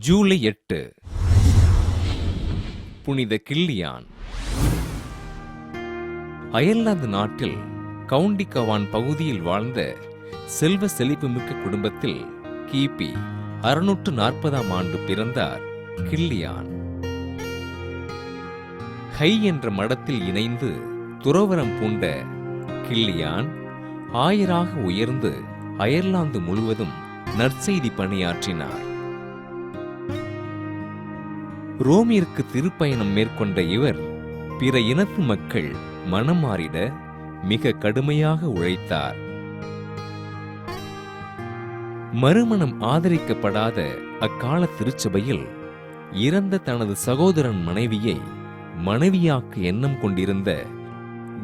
ஜூலை 8 புனித கில்லியான். அயர்லாந்து நாட்டில் கவுண்டி கவான் பகுதியில் வாழ்ந்த செல்வ செழிப்புமிக்க குடும்பத்தில் கிபி 640ஆம் ஆண்டு பிறந்தார் கில்லியான். ஹை என்ற மடத்தில் இணைந்து துறவறம் பூண்ட கில்லியான் ஆயராக உயர்ந்து அயர்லாந்து முழுவதும் நற்செய்தி பணியாற்றினார். ரோமிற்கு திருப்பயணம் மேற்கொண்ட இவர் பிற இனத்து மக்கள் மனம் மாறிட மிக கடுமையாக உழைத்தார். மறுமணம் ஆதரிக்கப்படாத அக்கால திருச்சபையில் இறந்த தனது சகோதரன் மனைவியை மனைவியாக்க எண்ணம் கொண்டிருந்த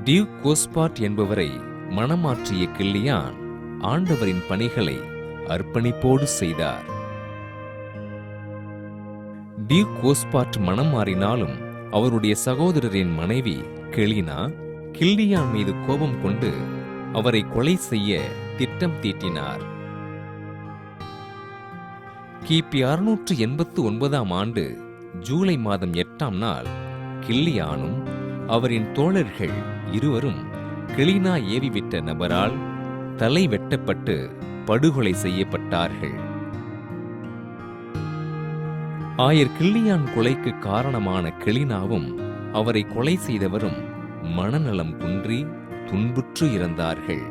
டியூக் கோஸ்பார்ட் என்பவரை மணமாற்றிய கில்லியான் ஆண்டவரின் பணிகளை அர்ப்பணிப்போடு செய்தார். டியூக் கோஸ்பார்ட் மனம் மாறினாலும் அவருடைய சகோதரரின் மனைவி கெலினா கில்லியான் மீது கோபம் கொண்டு அவரை கொலை செய்ய திட்டம் தீட்டினார். கிபி 689ஆம் ஆண்டு ஜூலை மாதம் 8ஆம் நாள் கில்லியானும் அவரின் தோழர்கள் இருவரும் கெலினா ஏவிவிட்ட நபரால் தலை வெட்டப்பட்டு படுகொலை செய்யப்பட்டார்கள். ஆயர் கில்லியான் கொலைக்கு காரணமான கெலினாவும் அவரை கொலை செய்தவரும் மனநலம் குன்றி துன்புற்று இறந்தார்கள்.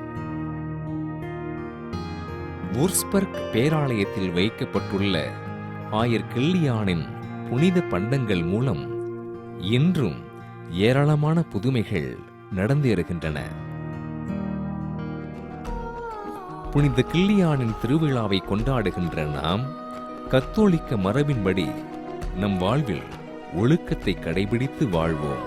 வூர்ஸ்பர்க் பேராலயத்தில் வைக்கப்பட்டுள்ள ஆயர் கில்லியானின் புனித பண்டங்கள் மூலம் இன்றும் ஏராளமான புதுமைகள் நடந்தேறுகின்றன. புனித கில்லியானின் திருவிழாவை கொண்டாடுகின்ற நாம் கத்தோலிக்க மரபின்படி நம் வாழ்வில் ஒழுக்கத்தை கடைபிடித்து வாழ்வோம்.